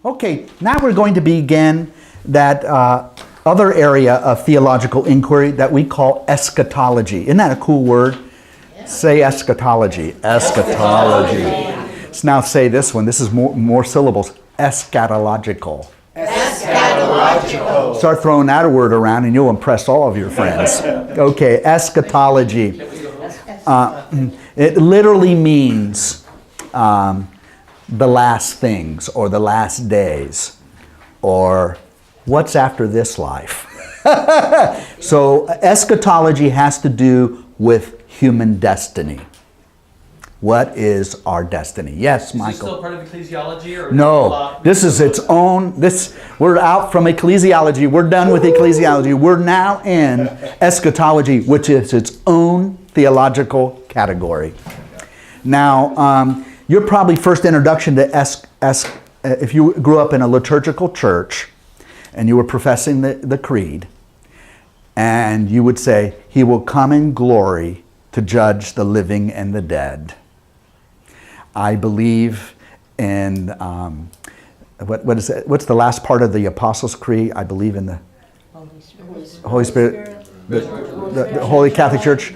Okay, now we're going to begin that other area of theological inquiry that we call eschatology. Isn't that a cool word? Yeah. Say eschatology. Eschatology. So now say this one. This is more syllables. Eschatological. Eschatological. Start throwing that word around and you'll impress all of your friends. Okay, eschatology. It literally means the last things, or the last days, or what's after this life. So eschatology has to do with human destiny. What is our destiny? Yes, Michael. Is this still part of ecclesiology? Or no, this is its own. We're out from ecclesiology. We're done with ecclesiology. We're now in eschatology, which is its own theological category. Now, your probably first introduction to if you grew up in a liturgical church and you were professing the creed, and you would say, "He will come in glory to judge the living and the dead." I believe in, what is it? What's the last part of the Apostles' Creed? I believe in the Holy Spirit, the Holy Catholic Church,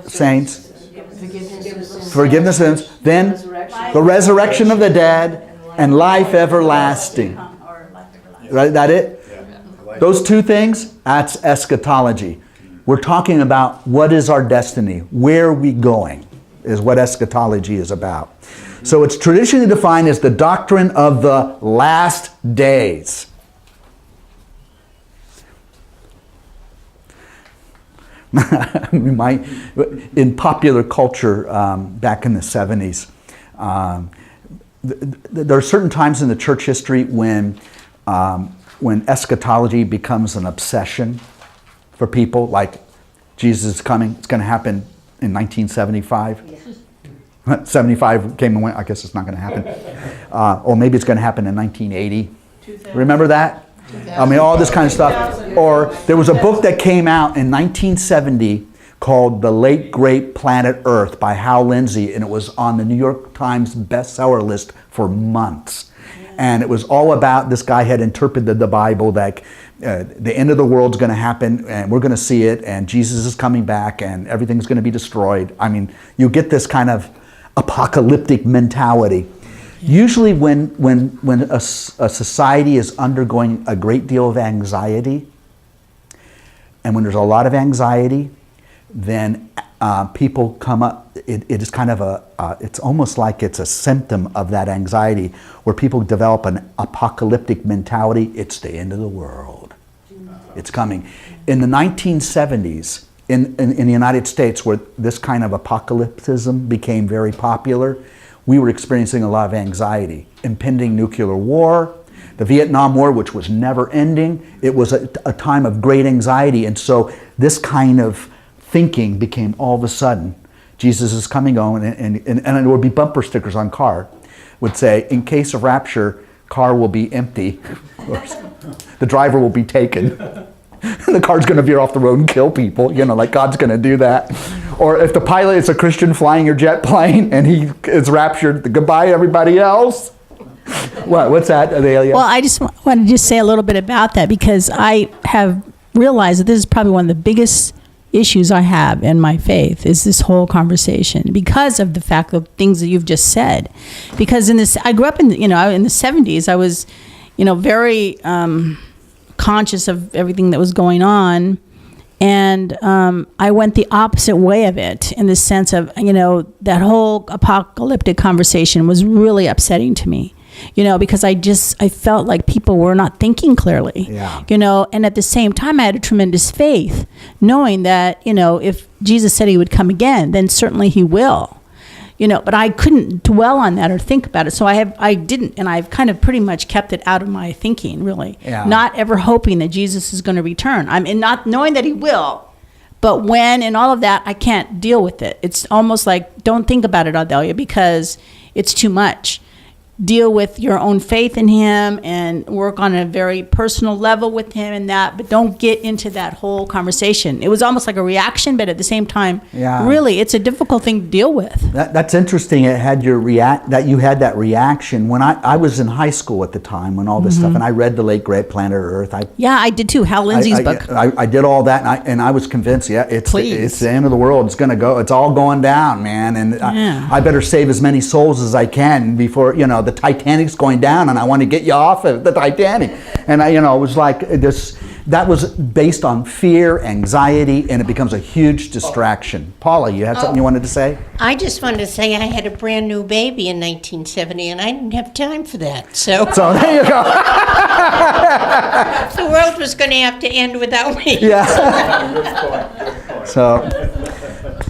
saints, forgiveness of sins, then the resurrection of the dead, and life everlasting. Right? That it? Those two things, that's eschatology. We're talking about what is our destiny, where are we going, is what eschatology is about. So it's traditionally defined as the doctrine of the last days. In popular culture back in the 70s, there are certain times in the church history when eschatology becomes an obsession for people, like Jesus is coming, it's going to happen in 1975. Yeah. 75 came and went, I guess it's not going to happen. Or maybe it's going to happen in 1980. Remember that? I mean, all this kind of stuff. Or there was a book that came out in 1970 called The Late Great Planet Earth by Hal Lindsey, and it was on the New York Times bestseller list for months. And it was all about, this guy had interpreted the Bible that the end of the world's going to happen, and we're going to see it, and Jesus is coming back, and everything's going to be destroyed. I mean, you get this kind of apocalyptic mentality. Usually when a society is undergoing a great deal of anxiety, and when there's a lot of anxiety, then people come up, it is kind of it's almost like it's a symptom of that anxiety, where people develop an apocalyptic mentality. It's the end of the world. It's coming. In the 1970s, in the United States, where this kind of apocalypticism became very popular, we were experiencing a lot of anxiety. Impending nuclear war, the Vietnam War, which was never ending. It was a time of great anxiety. And so this kind of thinking became all of a sudden, Jesus is coming on, and there would be bumper stickers on car. Would say, in case of rapture, car will be empty. The driver will be taken. The car's going to veer off the road and kill people, like God's going to do that. Or if the pilot is a Christian flying your jet plane and he is raptured, goodbye everybody else. What's that, Adelia? Well, I just wanted to just say a little bit about that, because I have realized that this is probably one of the biggest issues I have in my faith, is this whole conversation, because of the fact of things that you've just said. Because I grew up in the 70s. I was, very conscious of everything that was going on, and I went the opposite way of it, in the sense of, that whole apocalyptic conversation was really upsetting to me. Because I felt like people were not thinking clearly, and at the same time I had a tremendous faith, knowing that, if Jesus said he would come again, then certainly he will, but I couldn't dwell on that or think about it. So I didn't, and I've kind of pretty much kept it out of my thinking, really, not ever hoping that Jesus is going to return. Not knowing that he will, but when and all of that, I can't deal with it. It's almost like, don't think about it, Adelia, because it's too much. deal with your own faith in him and work on a very personal level with him and that, but don't get into that whole conversation. It was almost like a reaction, but at the same time, really, it's a difficult thing to deal with. That's interesting. It had you had that reaction when I was in high school at the time when all this stuff, and I read The Late Great Planet Earth. I did too. Hal Lindsey's book. I did all that, and I was convinced. It's the end of the world. It's going to go. It's all going down, man. And I better save as many souls as I can before the Titanic's going down, and I want to get you off of the Titanic. And it was like this. That was based on fear, anxiety, and it becomes a huge distraction. Paula, you had something you wanted to say? I just wanted to say I had a brand new baby in 1970, and I didn't have time for that. So there you go. The world was going to have to end without me. Yeah. Good point. So.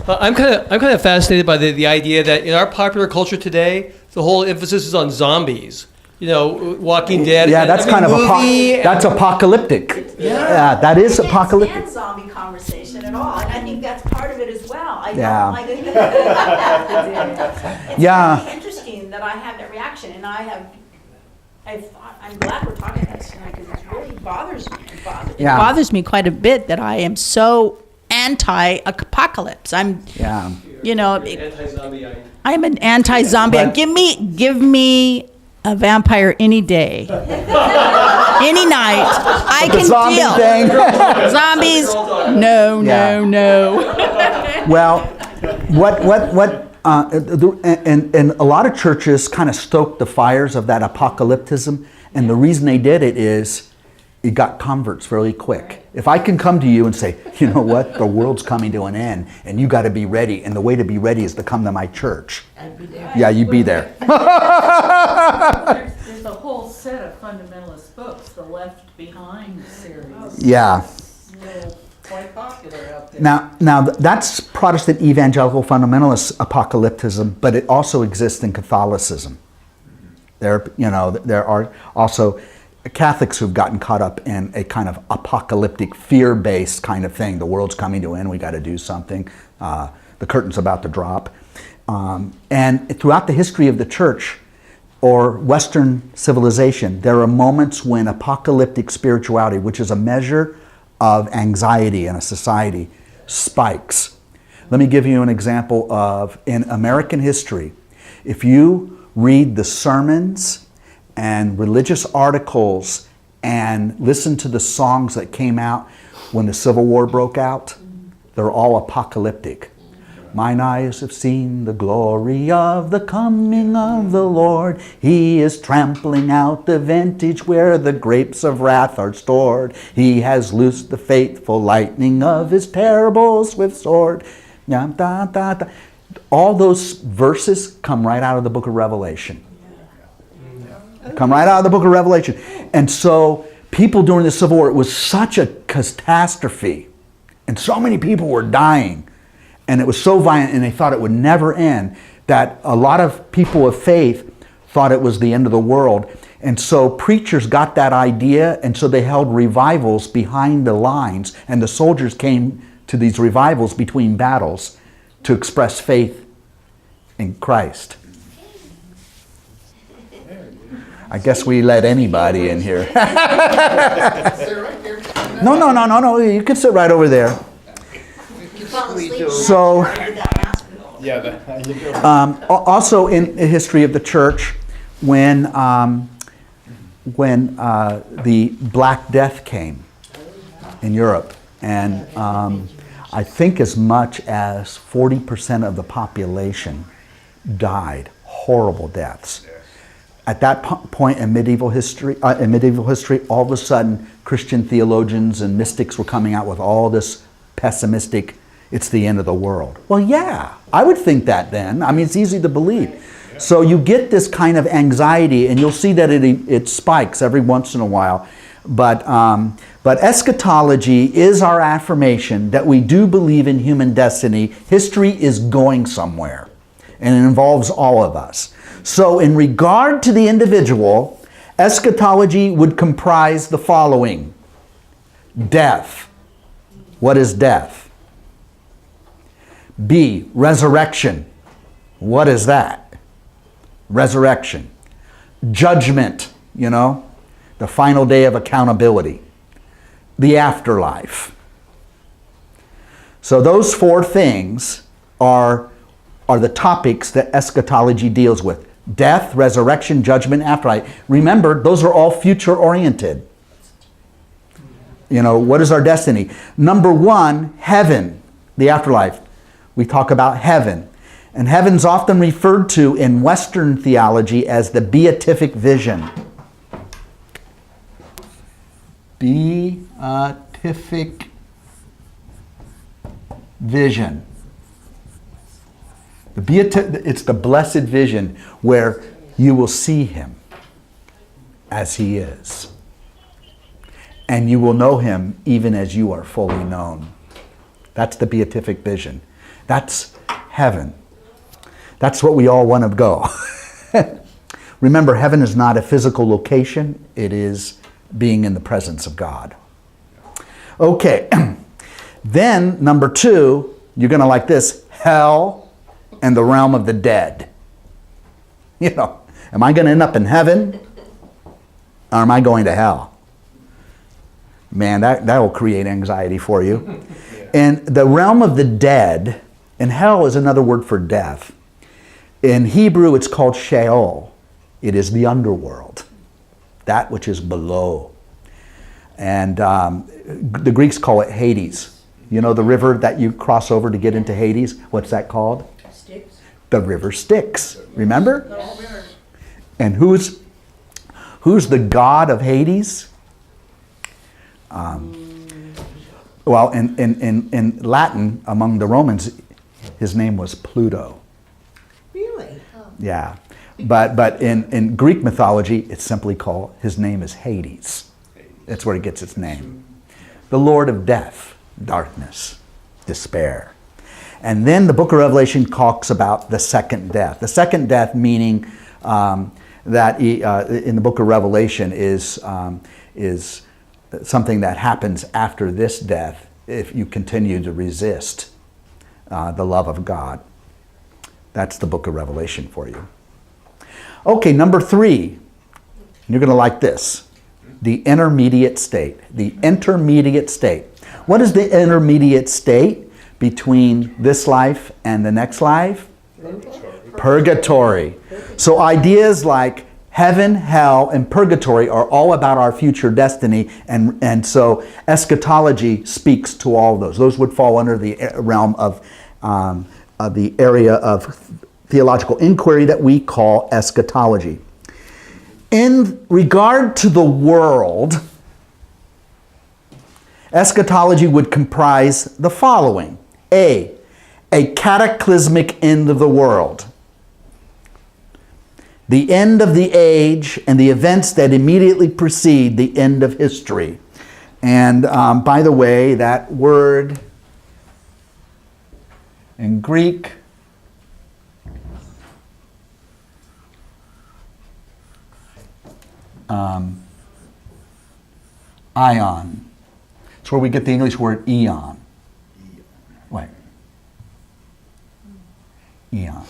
I'm kind of fascinated by the idea that in our popular culture today, the whole emphasis is on zombies. Walking Dead. Yeah, that's kind of that's apocalyptic. Yeah, that is apocalyptic. Can't stand zombie conversation at all, and I think that's part of it as well. I Yeah. don't like it. It's really interesting that I have that reaction, and I'm glad we're talking about this tonight because it really bothers me. It bothers me quite a bit that I am so anti-apocalypse. Anti-zombie. I'm an anti-zombie. Give me a vampire any day, any night. I can deal. Zombies? No. Well, and a lot of churches kind of stoked the fires of that apocalypticism, and the reason they did it is it got converts fairly quick. If I can come to you and say, you know what, the world's coming to an end, and you got to be ready, and the way to be ready is to come to my church. I'd be there. Yeah, you'd be there. There's a whole set of fundamentalist books, the Left Behind series. Yeah. Still quite popular out there. Now that's Protestant evangelical fundamentalist apocalypticism, but it also exists in Catholicism. There are also Catholics who've gotten caught up in a kind of apocalyptic, fear-based kind of thing. The world's coming to an end. We got to do something. The curtain's about to drop. And throughout the history of the church or Western civilization, there are moments when apocalyptic spirituality, which is a measure of anxiety in a society, spikes. Let me give you an example of, in American history, if you read the sermons and religious articles and listen to the songs that came out when the Civil War broke out, they're all apocalyptic. Mine eyes have seen the glory of the coming of the Lord. He is trampling out the vintage where the grapes of wrath are stored. He has loosed the faithful lightning of his terrible swift sword. All those verses come right out of the book of Revelation. Come right out of the book of Revelation. And so people during the Civil War, it was such a catastrophe. And so many people were dying. And it was so violent, and they thought it would never end, that a lot of people of faith thought it was the end of the world. And so preachers got that idea, and so they held revivals behind the lines, and the soldiers came to these revivals between battles to express faith in Christ. I guess we let anybody in here. No. You can sit right over there. So, also in the history of the church, when the Black Death came in Europe, and I think as much as 40% of the population died, horrible deaths. At that point in medieval history, all of a sudden, Christian theologians and mystics were coming out with all this pessimistic, it's the end of the world. Well, yeah, I would think that then. I mean, it's easy to believe. So you get this kind of anxiety, and you'll see that it spikes every once in a while. But eschatology is our affirmation that we do believe in human destiny. History is going somewhere, and it involves all of us. So in regard to the individual, eschatology would comprise the following. Death. What is death? B, resurrection. What is that? Resurrection. judgment, the final day of accountability, the afterlife. So those four things are the topics that eschatology deals with. Death, resurrection, judgment, afterlife. Remember, those are all future-oriented. What is our destiny? Number one, heaven, the afterlife. We talk about heaven. And heaven's often referred to in Western theology as the beatific vision. Beatific vision. It's the blessed vision where you will see him as he is. And you will know him even as you are fully known. That's the beatific vision. That's heaven. That's what we all want to go. Remember, heaven is not a physical location. It is being in the presence of God. Okay. Then, number two, you're going to like this, hell and the realm of the dead. Am I going to end up in heaven or am I going to hell? Man, that will create anxiety for you. And the realm of the dead, and hell is another word for death. In Hebrew, it's called Sheol. It is the underworld, that which is below. And the Greeks call it Hades. The river that you cross over to get into Hades? What's that called? Styx. The river Styx. Remember? Yes. And who's the god of Hades? Well, in Latin, among the Romans, his name was Pluto. Really? Yeah. But in Greek mythology, it's simply called, his name is Hades. That's where it gets its name. The Lord of death, darkness, despair. And then the book of Revelation talks about the second death. The second death meaning that in the book of Revelation is something that happens after this death if you continue to resist the love of God. That's the book of Revelation for you. Okay, number three. You're going to like this. The intermediate state. The intermediate state. What is the intermediate state between this life and the next life? Purgatory. So ideas like heaven, hell, and purgatory are all about our future destiny, and so eschatology speaks to all of those. Those would fall under the realm of the area of theological inquiry that we call eschatology. In regard to the world, eschatology would comprise the following. A cataclysmic end of the world. The end of the age and the events that immediately precede the end of history. And by the way, that word in Greek ion. It's where we get the English word eon. Wait. Eon.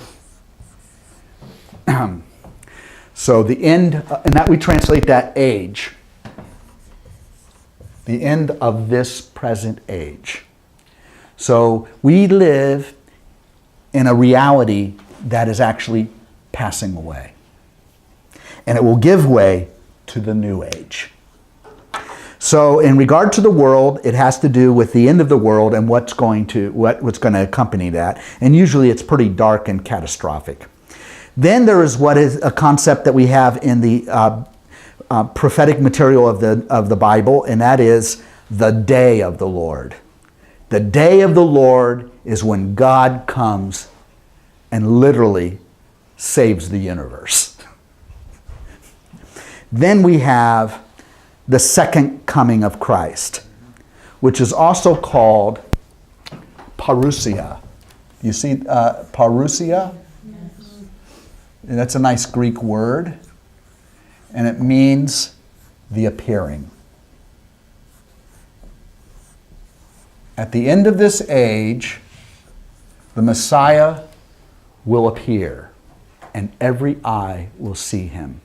So the end, and that we translate that age. The end of this present age. So we live in a reality that is actually passing away. And it will give way to the new age. So in regard to the world, it has to do with the end of the world and what's going to accompany that. And usually it's pretty dark and catastrophic. Then there is what is a concept that we have in the prophetic material of the Bible, and that is the day of the Lord. The day of the Lord is when God comes and literally saves the universe. Then we have the second coming of Christ, which is also called parousia. You see parousia? Yes. That's a nice Greek word, and it means the appearing. At the end of this age, the Messiah will appear, and every eye will see him.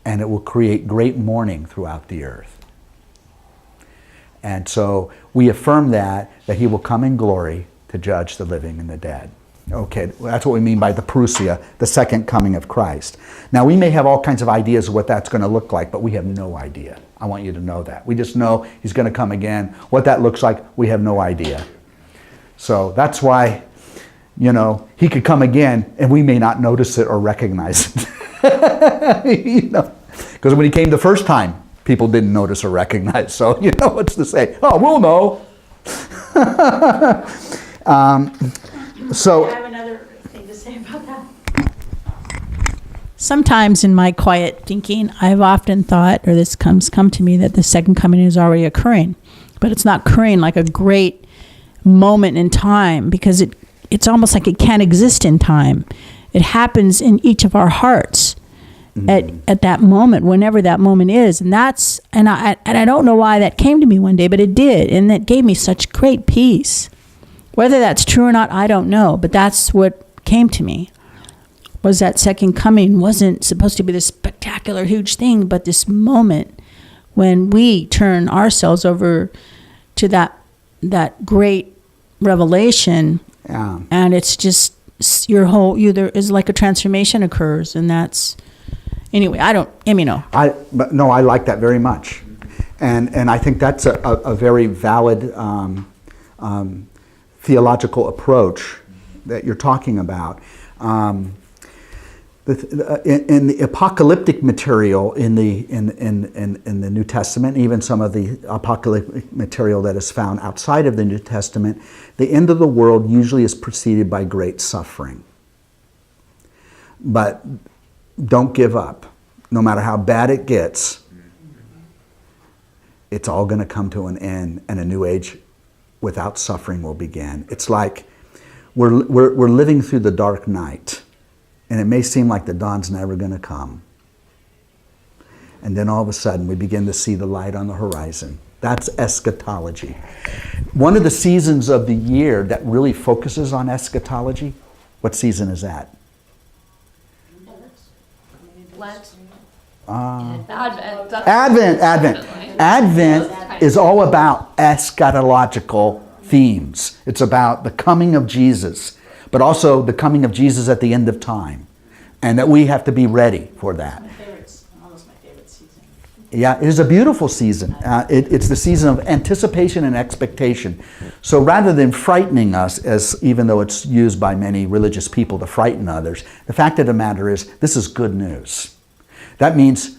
and it will create great mourning throughout the earth. And so we affirm that he will come in glory to judge the living and the dead. Okay, that's what we mean by the parousia, the second coming of Christ. Now, we may have all kinds of ideas of what that's going to look like, but we have no idea. I want you to know that. We just know he's going to come again. What that looks like, we have no idea. So that's why, he could come again and we may not notice it or recognize it. Because when he came the first time, people didn't notice or recognize. So, what's to say? Oh, we'll know. So I have another thing to say about that. Sometimes in my quiet thinking, I've often thought, or this come to me, that the second coming is already occurring. But it's not occurring like a great moment in time, because it's almost like it can't exist in time. It happens in each of our hearts at that moment, whenever that moment is. And I don't know why that came to me one day, but it did. And that gave me such great peace. Whether that's true or not, I don't know. But that's what came to me, was that second coming wasn't supposed to be this spectacular, huge thing, but this moment when we turn ourselves over to that great revelation. Yeah. And it's just there is like a transformation occurs, and that's, anyway, I like that very much. And I think that's a very valid theological approach that you're talking about. In the apocalyptic material in the New Testament, even some of the apocalyptic material that is found outside of the New Testament, the end of the world usually is preceded by great suffering. But don't give up. No matter how bad it gets, it's all going to come to an end, and a new age without suffering will begin. It's like we're living through the dark night, and it may seem like the dawn's never going to come. And then all of a sudden we begin to see the light on the horizon. That's eschatology. One of the seasons of the year that really focuses on eschatology, what season is that? Advent. Advent is all about eschatological themes. It's about the coming of Jesus, but also the coming of Jesus at the end of time, and that we have to be ready for that. Almost my favorite season. Yeah, it is a beautiful season. It's the season of anticipation and expectation. So rather than frightening us, as even though it's used by many religious people to frighten others, the fact of the matter is this is good news. That means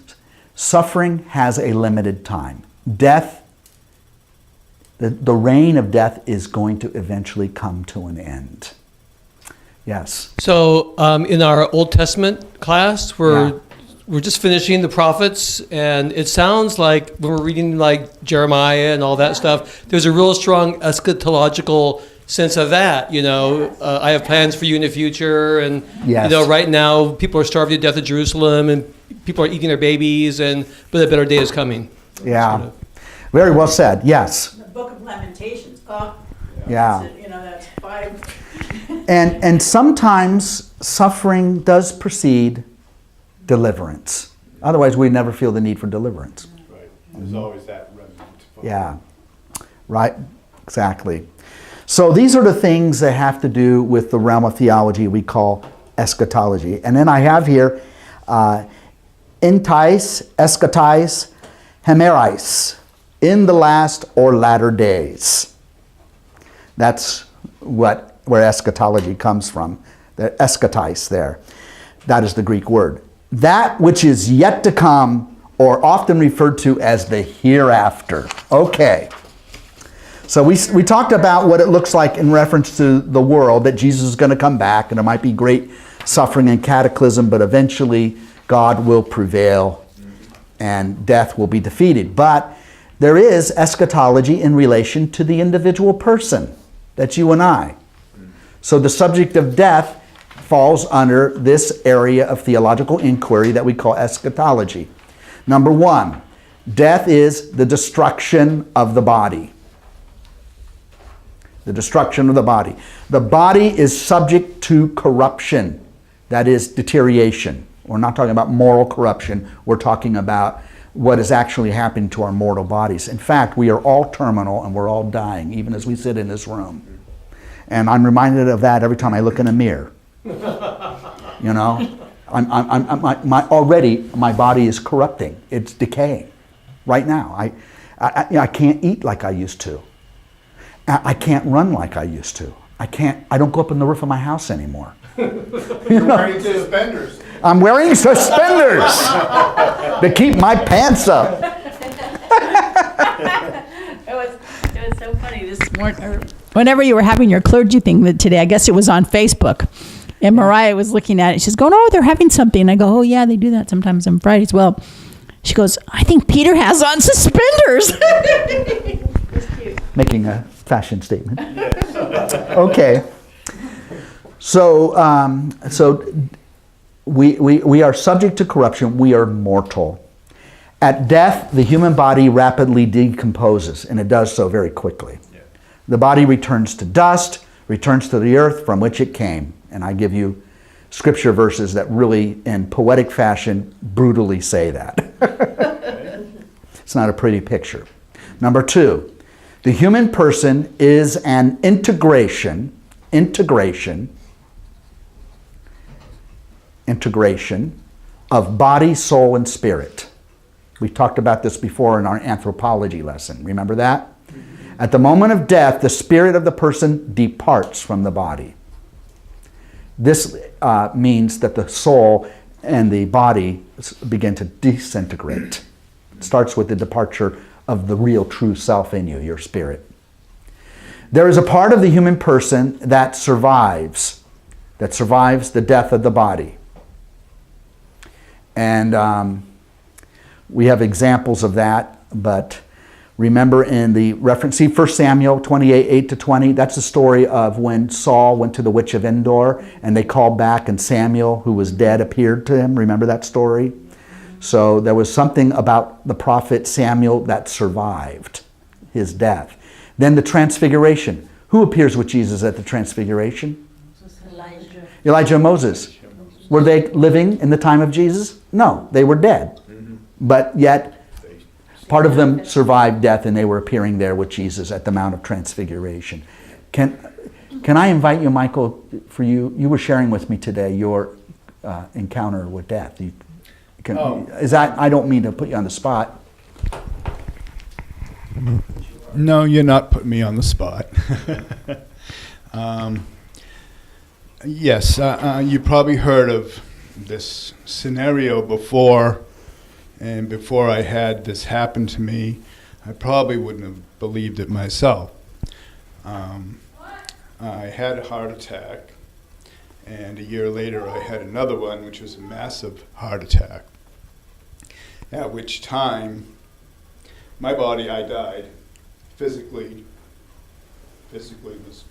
suffering has a limited time. Death, the reign of death is going to eventually come to an end. Yes. So in our Old Testament class, we're just finishing the prophets, and it sounds like when we're reading like Jeremiah and all that stuff, there's a real strong eschatological sense of that. I have plans for you in the future, and right now people are starving to death in Jerusalem, and people are eating their babies, but a better day is coming. Yeah. Sort of. Very well said. Yes. The Book of Lamentations. Yeah. That's 5. And sometimes suffering does precede deliverance. Otherwise, we never feel the need for deliverance. Right. There's always that remnant. Yeah. Right. Exactly. So these are the things that have to do with the realm of theology we call eschatology. And then I have here entais, eschatais, hemerais, in the last or latter days. That's where eschatology comes from. The eschatais there. That is the Greek word. That which is yet to come, or often referred to as the hereafter. Okay. So we talked about what it looks like in reference to the world, that Jesus is going to come back, and there might be great suffering and cataclysm, but eventually God will prevail and death will be defeated. But there is eschatology in relation to the individual person. That's you and I. So the subject of death falls under this area of theological inquiry that we call eschatology. Number one, death is the destruction of the body. The destruction of the body. The body is subject to corruption, that is deterioration We're not talking about moral corruption. We're talking about what is actually happening to our mortal bodies. In fact, we are all terminal and we're all dying, even as we sit in this room. And I'm reminded of that every time I look in a mirror. You know, already my body is corrupting. It's decaying right now. I can't eat like I used to. I can't run like I used to. I don't go up on the roof of my house anymore. You're wearing suspenders. I'm wearing suspenders to keep my pants up. It was so funny this morning. Whenever you were having your clergy thing today, I guess it was on Facebook. And Mariah was looking at it. She's going, "Oh, they're having something." And I go, "Oh, yeah, they do that sometimes on Fridays." Well, she goes, "I think Peter has on suspenders." Making a fashion statement. Okay. So we are subject to corruption. We are mortal. At death, the human body rapidly decomposes, and it does so very quickly. Yeah. The body returns to dust, returns to the earth from which it came. And I give you scripture verses that really, in poetic fashion, brutally say that. It's not a pretty picture. Number 2, the human person is an integration of body, soul, and spirit. We talked about this before in our anthropology lesson. Remember that? At the moment of death, the spirit of the person departs from the body. This means that the soul and the body begin to disintegrate. It starts with the departure of the real true self in you, your spirit. There is a part of the human person that survives the death of the body. And we have examples of that, but remember in the reference, see 1 Samuel 28, 8-20, that's the story of when Saul went to the witch of Endor and they called back and Samuel, who was dead, appeared to him. Remember that story? So there was something about the prophet Samuel that survived his death. Then the transfiguration. Who appears with Jesus at the transfiguration? Elijah and Moses. Were they living in the time of Jesus? No, they were dead. But yet, part of them survived death and they were appearing there with Jesus at the Mount of Transfiguration. Can I invite you, Michael, you were sharing with me today your encounter with death. Is that, I don't mean to put you on the spot. No, you're not putting me on the spot. Yes, you probably heard of this scenario before, and before I had this happen to me, I probably wouldn't have believed it myself. I had a heart attack, and a year later I had another one, which was a massive heart attack, at which time my body, I died. Physically was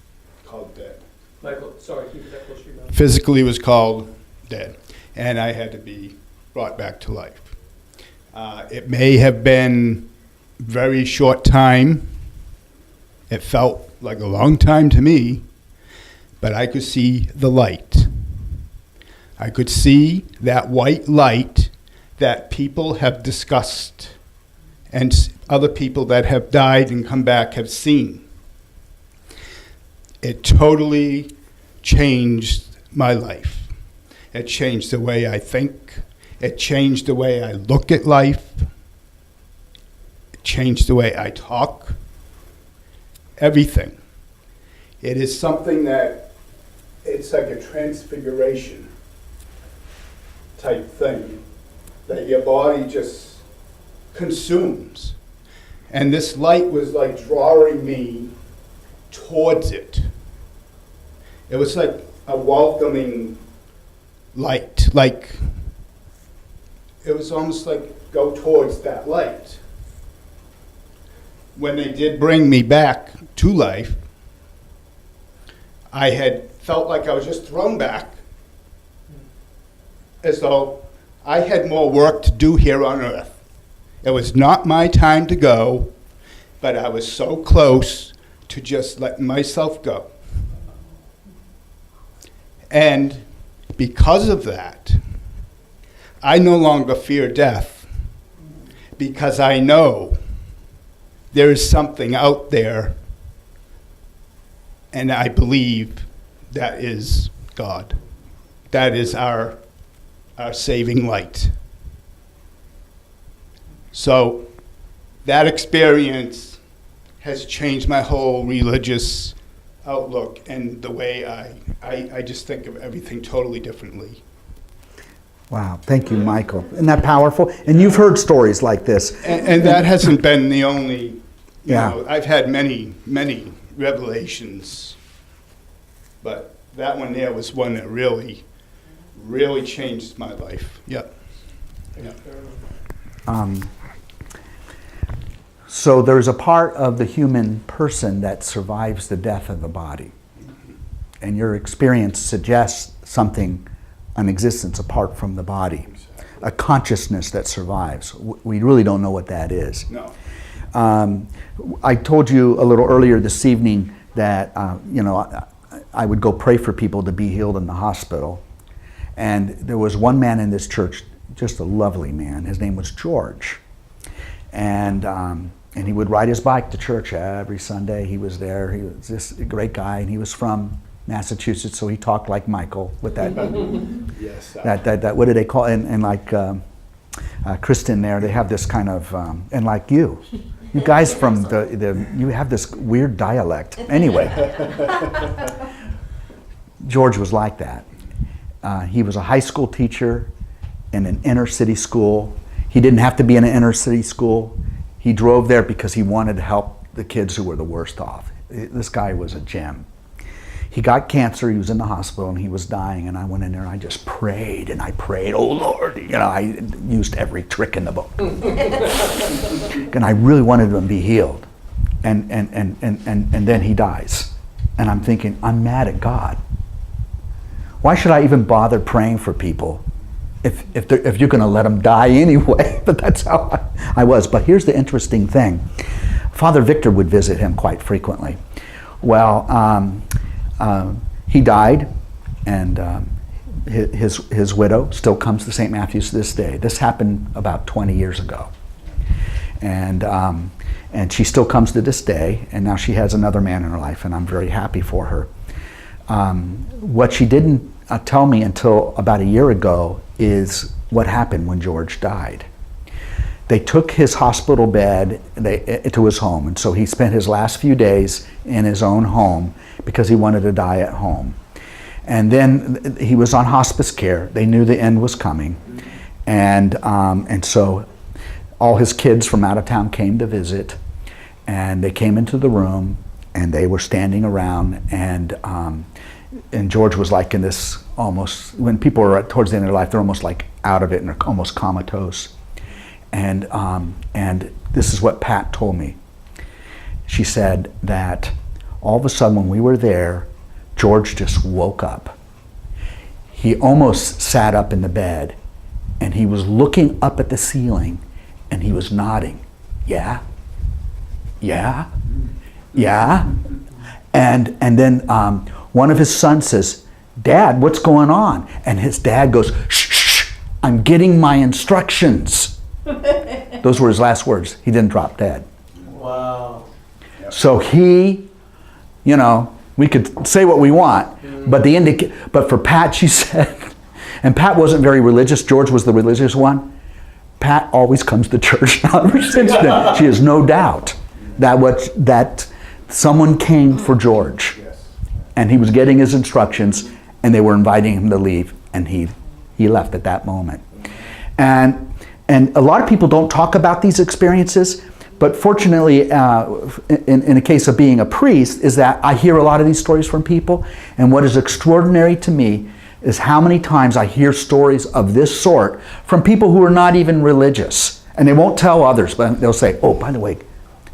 called dead. Michael, sorry, keep that close to your mouth. Physically was called dead, and I had to be brought back to life. It may have been very short time. It felt like a long time to me, but I could see the light. I could see that white light that people have discussed and other people that have died and come back have seen. It totally changed my life. It changed the way I think. It changed the way I look at life. It changed the way I talk. Everything. It is something that, it's like a transfiguration type thing that your body just consumes. And this light was like drawing me towards it. It was like a welcoming light, like it was almost like go towards that light. When they did bring me back to life, I had felt like I was just thrown back, as though I had more work to do here on earth. It was not my time to go, but I was so close to just letting myself go. And because of that, I no longer fear death because I know there is something out there, and I believe that is God. That is our saving light. So that experience has changed my whole religious outlook and the way I just think of everything totally differently. Wow, thank you, Michael. Isn't that powerful? And you've heard stories like this. And that hasn't been the only, you Yeah. know, I've had many, many revelations, but that one there was one that really, really changed my life. Yep. So there's a part of the human person that survives the death of the body. And your experience suggests something, an existence apart from the body, a consciousness that survives. We really don't know what that is. No. I told you a little earlier this evening that I would go pray for people to be healed in the hospital. And there was one man in this church, just a lovely man. His name was George. And he would ride his bike to church every Sunday. He was there. He was just a great guy, and he was from Massachusetts, so he talked like Michael with that. Yes. that what do they call it? And like Kristen there, they have this kind of and like you guys from you have this weird dialect. Anyway, George was like that. He was a high school teacher in an inner city school. He didn't have to be in an inner city school. He drove there because he wanted to help the kids who were the worst off. This guy was a gem. He got cancer, he was in the hospital, and he was dying, and I went in there and I just prayed, and I prayed, oh Lord, I used every trick in the book. And I really wanted him to be healed. And then he dies. And I'm thinking, I'm mad at God. Why should I even bother praying for people if you're going to let them die anyway? But that's how I was. But here's the interesting thing. Father Victor would visit him quite frequently. Well, he died, and his widow still comes to St. Matthew's to this day. This happened about 20 years ago. And she still comes to this day, and now she has another man in her life, and I'm very happy for her. What she didn't tell me until about a year ago is what happened when George died. They took his hospital bed to his home, and so he spent his last few days in his own home because he wanted to die at home. And then he was on hospice care. They knew the end was coming, and so all his kids from out of town came to visit, and they came into the room, and they were standing around, and George was like in this almost, when people are towards the end of their life, they're almost like out of it and they're almost comatose. And this is what Pat told me. She said that all of a sudden when we were there, George just woke up. He almost sat up in the bed, and he was looking up at the ceiling, and he was nodding. Yeah, yeah, yeah. And then one of his sons says, Dad, what's going on? And his dad goes, shh, shh, I'm getting my instructions. Those were his last words. He didn't drop dead. Wow. So he, we could say what we want, but for Pat, she said, and Pat wasn't very religious. George was the religious one. Pat always comes to church ever since then. She has no doubt that someone came for George, and he was getting his instructions, and they were inviting him to leave, and he left at that moment. And a lot of people don't talk about these experiences, but fortunately, in a case of being a priest, is that I hear a lot of these stories from people, and what is extraordinary to me is how many times I hear stories of this sort from people who are not even religious, and they won't tell others, but they'll say, oh, by the way,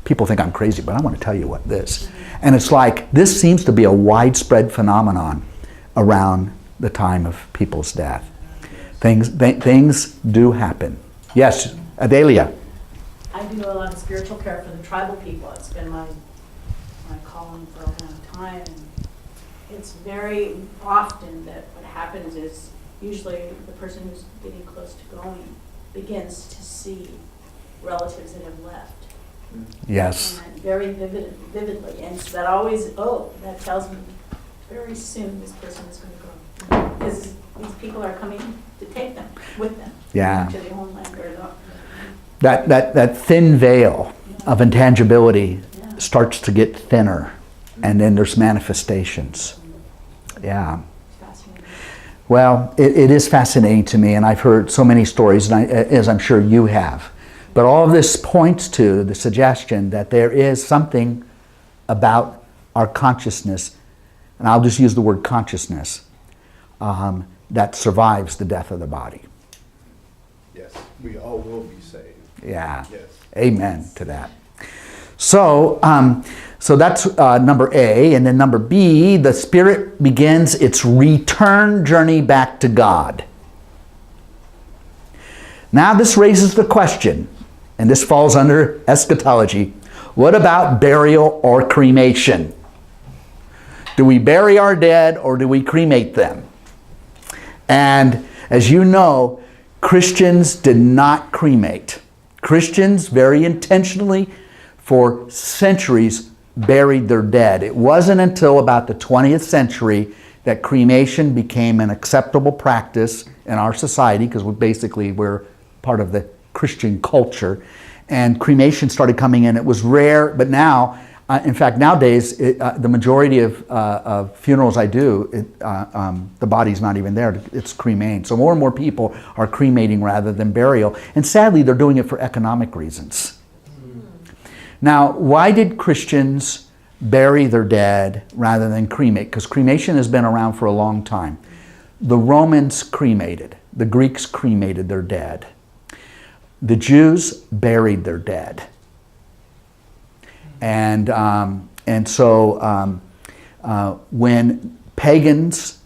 people think I'm crazy, but I want to tell you what this. And it's like, this seems to be a widespread phenomenon around the time of people's death. Things do happen. Yes, Adelia. I do a lot of spiritual care for the tribal people. It's been my calling for a long time. And it's very often that what happens is usually the person who's getting close to going begins to see relatives that have left. Yes. And very vividly. And so that always, that tells me very soon this person is going to go. Because these people are coming to take them with them. Yeah. To the homeland. Or That thin veil of intangibility starts to get thinner, and then there's manifestations. Yeah. fascinating. Well, it is fascinating to me, and I've heard so many stories, and as I'm sure you have. But all of this points to the suggestion that there is something about our consciousness, and I'll just use the word consciousness, that survives the death of the body. Yes, we all will be saved. Yeah. Yes. Amen to that. So, so that's number A. And then number B, the Spirit begins its return journey back to God. Now this raises the question, and this falls under eschatology, what about burial or cremation? Do we bury our dead or do we cremate them? And as you know, Christians did not cremate. Christians very intentionally for centuries buried their dead. It wasn't until about the 20th century that cremation became an acceptable practice in our society, because we're part of the Christian culture, and cremation started coming in. It was rare, but now, in fact, nowadays, the majority of funerals I do, the body's not even there. It's cremating. So more and more people are cremating rather than burial. And sadly, they're doing it for economic reasons. Now, why did Christians bury their dead rather than cremate? Because cremation has been around for a long time. The Romans cremated. The Greeks cremated their dead. The Jews buried their dead. And so when pagans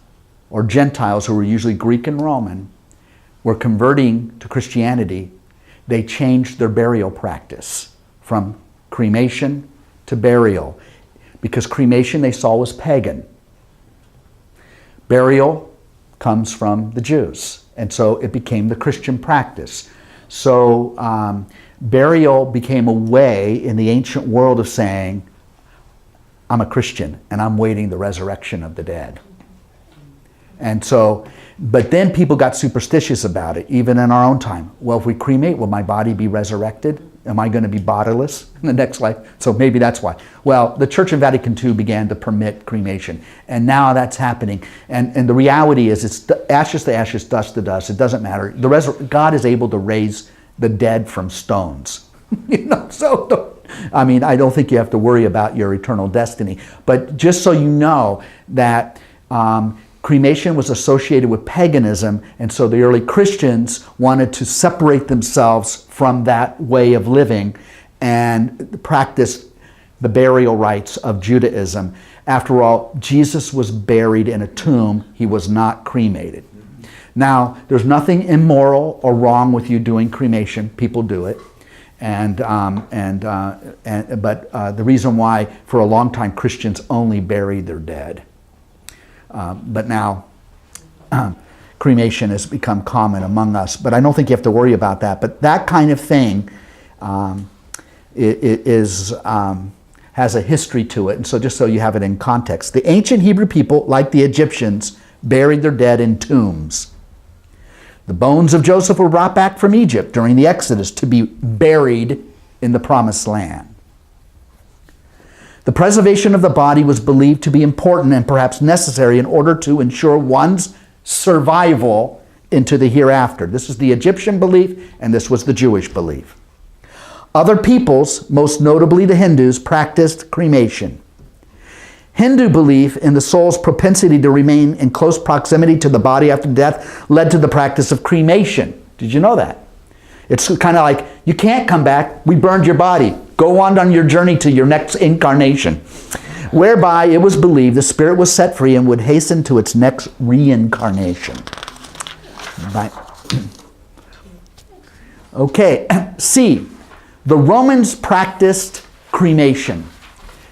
or Gentiles, who were usually Greek and Roman, were converting to Christianity, they changed their burial practice from cremation to burial, because cremation they saw was pagan. Burial comes from the Jews, and so it became the Christian practice. So burial became a way in the ancient world of saying, I'm a Christian and I'm waiting the resurrection of the dead. And so, but then people got superstitious about it, even in our own time. Well, if we cremate, will my body be resurrected? Am I going to be bodiless in the next life? So maybe that's why. Well, the Church in Vatican II began to permit cremation, and now that's happening. And the reality is, it's ashes to ashes, dust to dust. It doesn't matter. God is able to raise the dead from stones. So I don't think you have to worry about your eternal destiny. But just so you know that cremation was associated with paganism, and so the early Christians wanted to separate themselves from that way of living and practice the burial rites of Judaism. After all, Jesus was buried in a tomb. He was not cremated. Now, there's nothing immoral or wrong with you doing cremation. People do it. But the reason why for a long time Christians only buried their dead. But now cremation has become common among us. But I don't think you have to worry about that. But that kind of thing has a history to it. And so just so you have it in context, the ancient Hebrew people, like the Egyptians, buried their dead in tombs. The bones of Joseph were brought back from Egypt during the Exodus to be buried in the Promised Land. The preservation of the body was believed to be important and perhaps necessary in order to ensure one's survival into the hereafter. This is the Egyptian belief, and this was the Jewish belief. Other peoples, most notably the Hindus, practiced cremation. Hindu belief in the soul's propensity to remain in close proximity to the body after death led to the practice of cremation. Did you know that? It's kind of like, you can't come back, we burned your body. Go on your journey to your next incarnation. Whereby it was believed the spirit was set free and would hasten to its next reincarnation. Right. Okay, C. The Romans practiced cremation.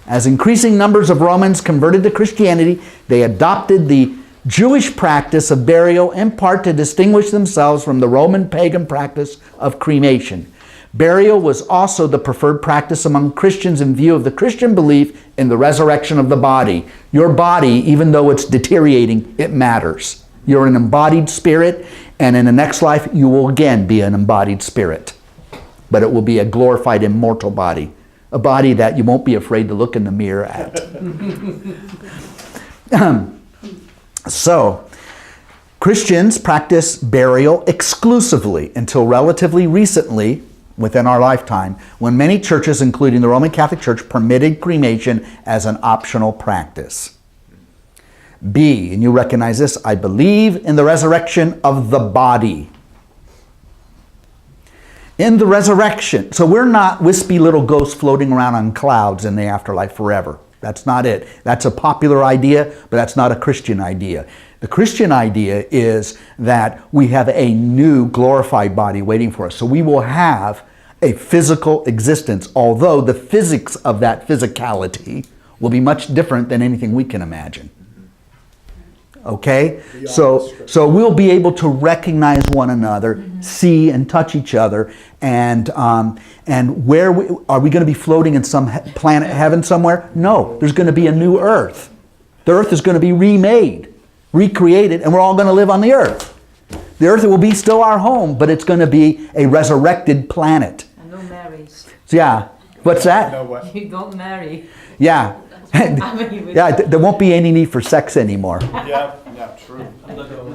As increasing numbers of Romans converted to Christianity, they adopted the Jewish practice of burial in part to distinguish themselves from the Roman pagan practice of cremation. Burial was also the preferred practice among Christians in view of the Christian belief in the resurrection of the body. Your body, even though it's deteriorating, it matters. You're an embodied spirit, and in the next life you will again be an embodied spirit. But it will be a glorified immortal body. A body that you won't be afraid to look in the mirror at. So, Christians practice burial exclusively until relatively recently, within our lifetime, when many churches, including the Roman Catholic Church, permitted cremation as an optional practice. B, and you recognize this, I believe in the resurrection of the body. In the resurrection. So we're not wispy little ghosts floating around on clouds in the afterlife forever. That's not it. That's a popular idea, but that's not a Christian idea. The Christian idea is that we have a new glorified body waiting for us. So we will have a physical existence, although the physics of that physicality will be much different than anything we can imagine. Okay? So we'll be able to recognize one another, see and touch each other, and where are we going to be floating in some planet heaven somewhere? No, there's going to be a new earth. The earth is going to be remade, recreated, and we're all going to live on the earth. The earth will be still our home, but it's going to be a resurrected planet. And no marries. So, yeah. What's that? You don't marry. Yeah. Yeah, there won't be any need for sex anymore. Yeah, true.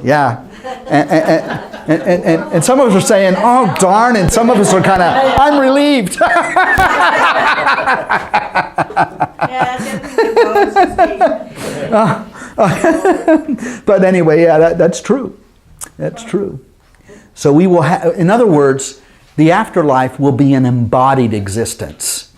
Yeah. And some of us are saying, oh, darn, and some of us are kind of, I'm relieved. But anyway, yeah, that's true. That's true. So we will have, in other words, the afterlife will be an embodied existence.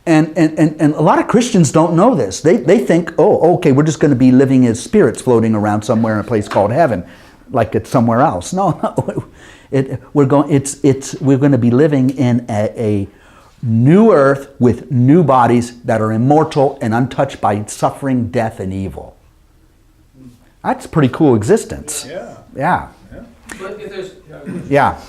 And a lot of Christians don't know this. They think, oh, okay, we're just going to be living as spirits floating around somewhere in a place called heaven, like it's somewhere else. No. We're going to be living in a new earth with new bodies that are immortal and untouched by suffering, death, and evil. That's a pretty cool existence. Yeah. But if there's, Yeah.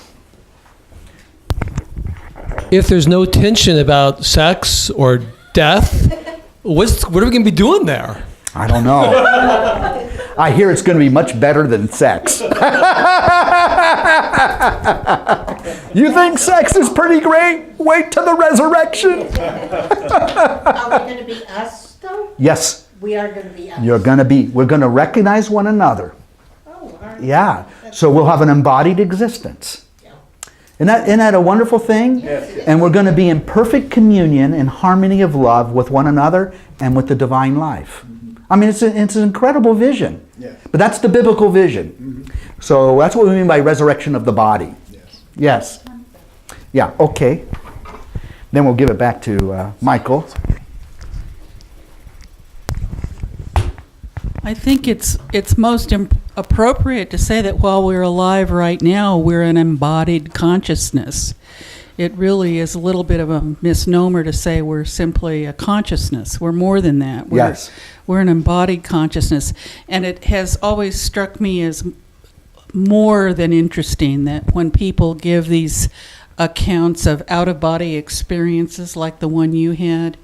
if there's no tension about sex or death, what are we going to be doing there? I don't know. I hear it's going to be much better than sex. You think sex is pretty great? Wait till the resurrection. Are we going to be us, though? Yes, We are going to be us. we're going to recognize one another. Oh, aren't we? Yeah, so we'll have an embodied existence. Isn't that a wonderful thing? Yes. And we're going to be in perfect communion and harmony of love with one another and with the divine life. I mean, it's an incredible vision. Yes. But that's the biblical vision. So that's what we mean by resurrection of the body. Yes. Yeah, okay. Then we'll give it back to Michael. I think it's most appropriate to say that while we're alive right now, we're an embodied consciousness. It really is a little bit of a misnomer to say we're simply a consciousness. We're more than that. We're an embodied consciousness. And it has always struck me as more than interesting that when people give these accounts of out-of-body experiences like the one you had,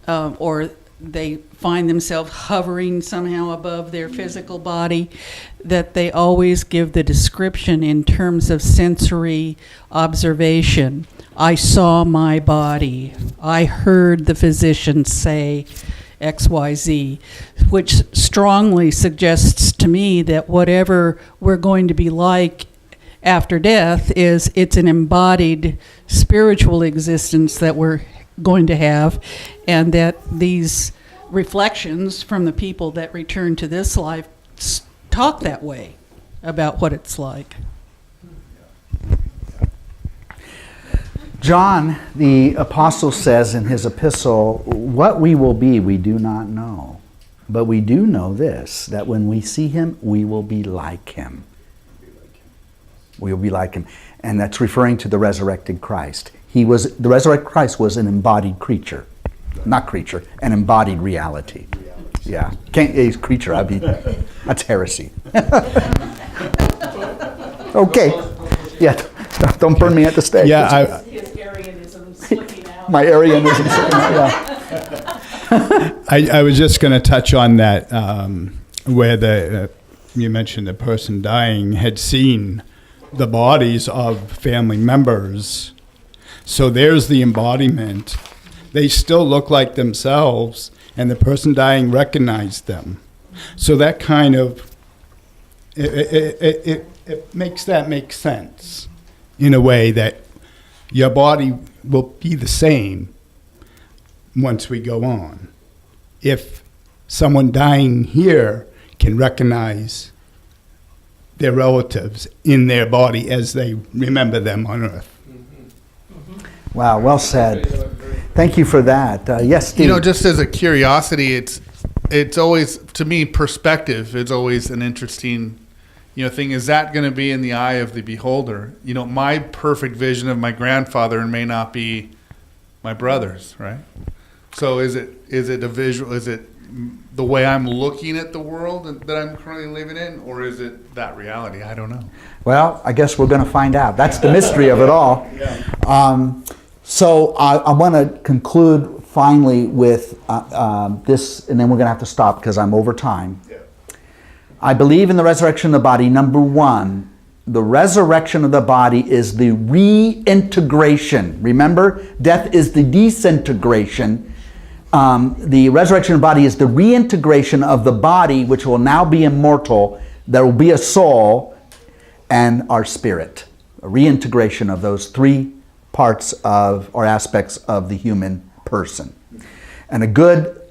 or they find themselves hovering somehow above their physical body, that they always give the description in terms of sensory observation. I saw my body. I heard the physician say XYZ, which strongly suggests to me that whatever we're going to be like after death it's an embodied spiritual existence that we're going to have, and that these reflections from the people that return to this life talk that way about what it's like. John, the apostle, says in his epistle, what we will be, we do not know. But we do know this, that when we see him, we will be like him. We will be like him. And that's referring to the resurrected Christ. The resurrected Christ was an embodied creature. Not creature, an embodied reality. Yeah, can't a creature. That's heresy. Okay, yeah, don't burn me at the stake. Yeah, His Arianism slipping out. My Arianism. Yeah. I was just going to touch on that where you mentioned the person dying had seen the bodies of family members. So there's the embodiment. They still look like themselves, and the person dying recognized them. So that kind of, it makes that make sense in a way that your body will be the same once we go on. If someone dying here can recognize their relatives in their body as they remember them on earth. Wow, well said. Thank you for that. Yes, Steve. You know, just as a curiosity, it's always, to me, perspective is always an interesting, thing. Is that going to be in the eye of the beholder? My perfect vision of my grandfather may not be my brother's, right? So is it a visual? Is it the way I'm looking at the world that I'm currently living in, or is it that reality? I don't know. Well, I guess we're going to find out. That's the mystery of it all. So I want to conclude finally with this, and then we're going to have to stop because I'm over time. Yeah. I believe in the resurrection of the body. Number one, the resurrection of the body is the reintegration. Remember, death is the disintegration. The resurrection of the body is the reintegration of the body, which will now be immortal. There will be a soul and our spirit. A reintegration of those three parts of or aspects of the human person. And a good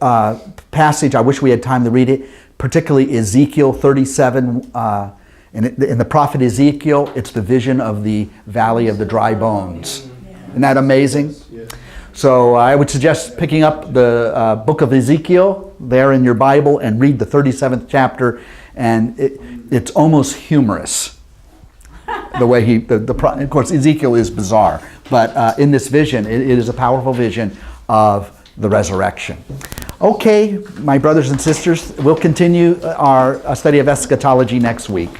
passage, I wish we had time to read it, particularly Ezekiel 37. In the prophet Ezekiel, it's the vision of the valley of the dry bones. Isn't that amazing? So I would suggest picking up the book of Ezekiel there in your Bible and read the 37th chapter. And it's almost humorous. The way of course, Ezekiel is bizarre. But in this vision, it is a powerful vision of the resurrection. Okay, my brothers and sisters, we'll continue our study of eschatology next week.